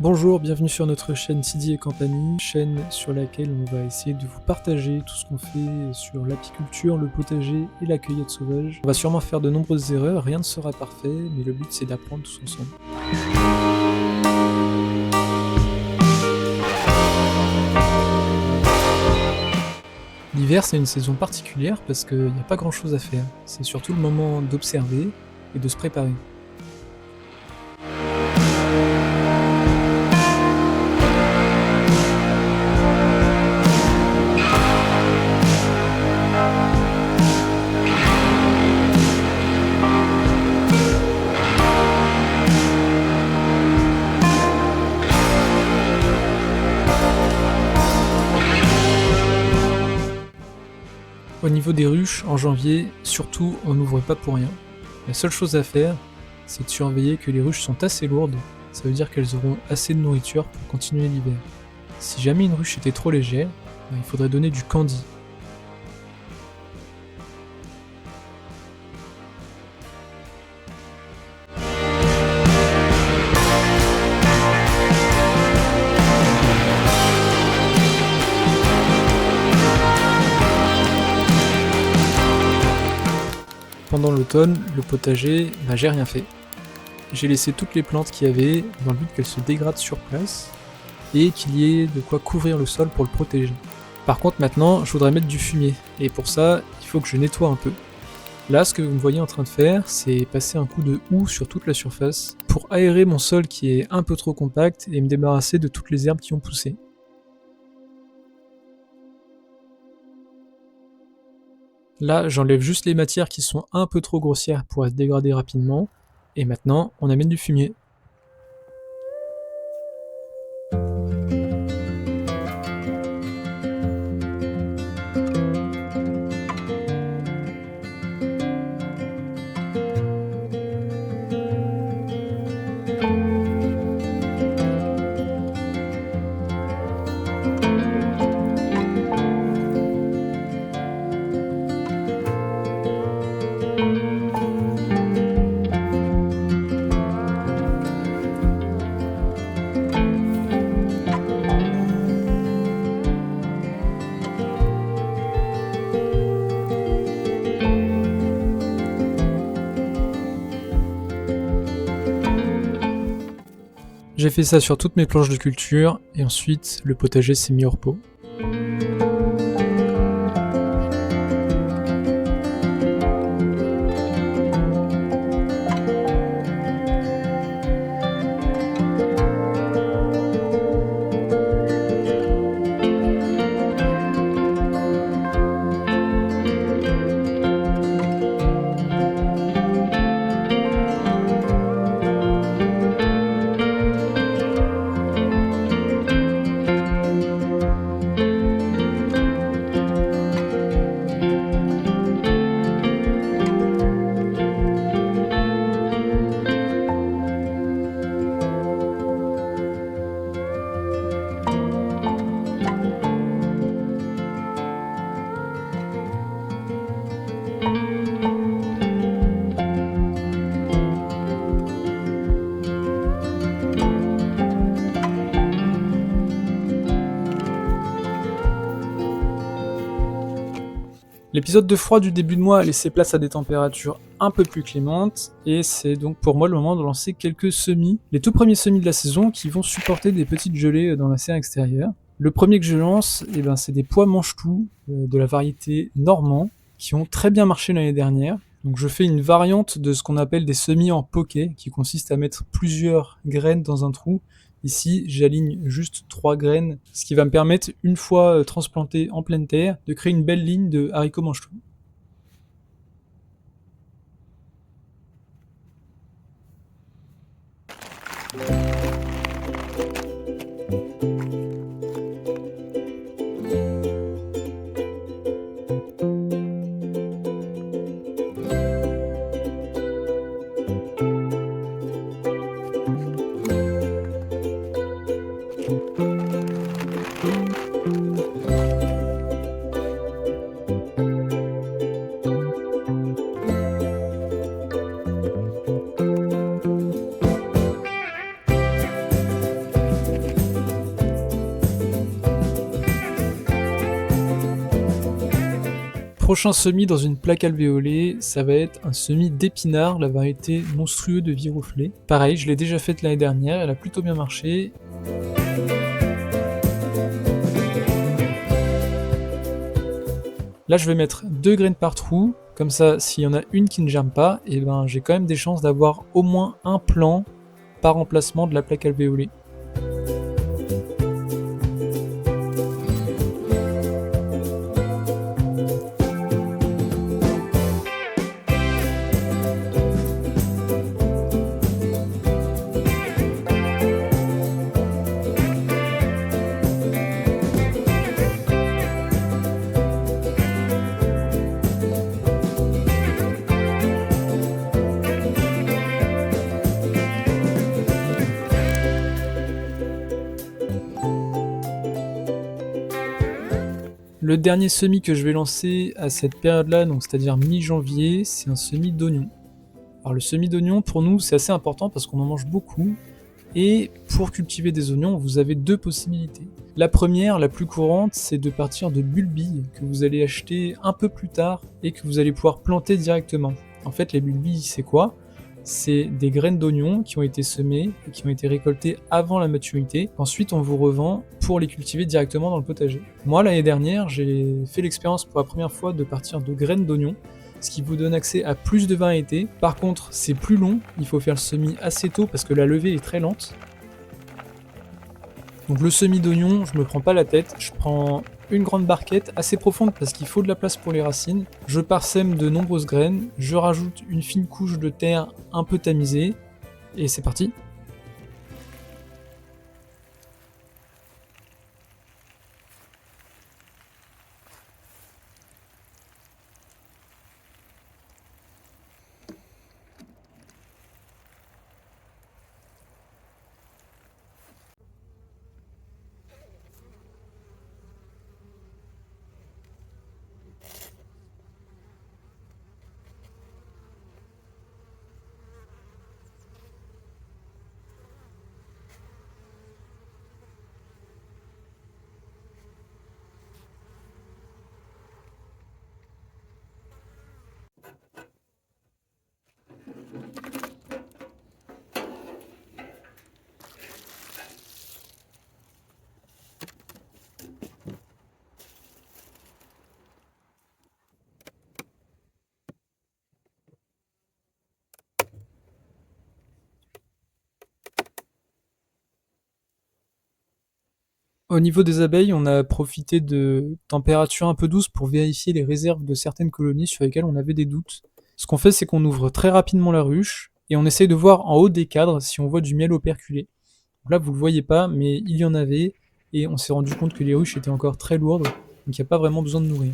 Bonjour, bienvenue sur notre chaîne Sidi et compagnie, chaîne sur laquelle on va essayer de vous partager tout ce qu'on fait sur l'apiculture, le potager et la cueillette sauvage. On va sûrement faire de nombreuses erreurs, rien ne sera parfait, mais le but c'est d'apprendre tous ensemble. L'hiver c'est une saison particulière parce qu'il n'y a pas grand chose à faire, c'est surtout le moment d'observer et de se préparer. Au niveau des ruches, en janvier, surtout on n'ouvre pas pour rien. La seule chose à faire, c'est de surveiller que les ruches sont assez lourdes, ça veut dire qu'elles auront assez de nourriture pour continuer l'hiver. Si jamais une ruche était trop légère, il faudrait donner du candy. Pendant l'automne, le potager, j'ai rien fait. J'ai laissé toutes les plantes qu'il y avait dans le but qu'elles se dégradent sur place et qu'il y ait de quoi couvrir le sol pour le protéger. Par contre maintenant, je voudrais mettre du fumier et pour ça, il faut que je nettoie un peu. Là, ce que vous me voyez en train de faire, c'est passer un coup de houe sur toute la surface pour aérer mon sol qui est un peu trop compact et me débarrasser de toutes les herbes qui ont poussé. Là, j'enlève juste les matières qui sont un peu trop grossières pour se dégrader rapidement. Et maintenant, on amène du fumier. J'ai fait ça sur toutes mes planches de culture, et ensuite le potager s'est mis au repos. L'épisode de froid du début de mois a laissé place à des températures un peu plus clémentes, et c'est donc pour moi le moment de lancer quelques semis, les tout premiers semis de la saison qui vont supporter des petites gelées dans la serre extérieure. Le premier que je lance, c'est des pois mange-tout de la variété normand, qui ont très bien marché l'année dernière. Donc je fais une variante de ce qu'on appelle des semis en poké, qui consiste à mettre plusieurs graines dans un trou. Ici, j'aligne juste 3 graines, ce qui va me permettre, une fois transplantées en pleine terre, de créer une belle ligne de haricots mange-tout. prochain semis dans une plaque alvéolée, ça va être un semis d'épinard, la variété monstrueux de Viroflay. Pareil, je l'ai déjà faite l'année dernière, elle a plutôt bien marché. Là, je vais mettre 2 graines par trou, comme ça, s'il y en a une qui ne germe pas, et ben, j'ai quand même des chances d'avoir au moins un plant par emplacement de la plaque alvéolée. Le dernier semis que je vais lancer à cette période-là, donc c'est-à-dire mi-janvier, c'est un semis d'oignon. Alors le semis d'oignon, pour nous, c'est assez important parce qu'on en mange beaucoup. Et pour cultiver des oignons, vous avez 2 possibilités. La première, la plus courante, c'est de partir de bulbilles que vous allez acheter un peu plus tard et que vous allez pouvoir planter directement. En fait, les bulbilles, c'est quoi ? C'est des graines d'oignons qui ont été semées et qui ont été récoltées avant la maturité. Ensuite, on vous revend pour les cultiver directement dans le potager. Moi, l'année dernière, j'ai fait l'expérience pour la première fois de partir de graines d'oignons, ce qui vous donne accès à plus de variétés. Par contre, c'est plus long, il faut faire le semis assez tôt parce que la levée est très lente. Donc le semis d'oignon, je me prends pas la tête, je prends une grande barquette assez profonde parce qu'il faut de la place pour les racines. Je parsème de nombreuses graines, je rajoute une fine couche de terre un peu tamisée, et c'est parti. Au niveau des abeilles, on a profité de températures un peu douces pour vérifier les réserves de certaines colonies sur lesquelles on avait des doutes. Ce qu'on fait, c'est qu'on ouvre très rapidement la ruche et on essaye de voir en haut des cadres si on voit du miel operculé. Donc là, vous le voyez pas, mais il y en avait et on s'est rendu compte que les ruches étaient encore très lourdes, donc il n'y a pas vraiment besoin de nourrir.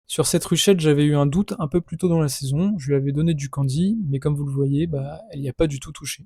Sur cette ruchette, j'avais eu un doute un peu plus tôt dans la saison, je lui avais donné du candy, mais comme vous le voyez, bah, elle n'y a pas du tout touché.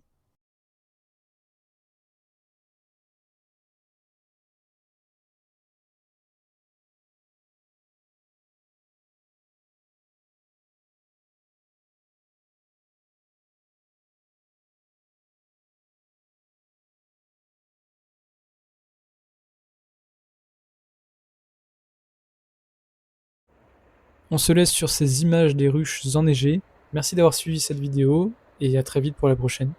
On se laisse sur ces images des ruches enneigées. Merci d'avoir suivi cette vidéo et à très vite pour la prochaine.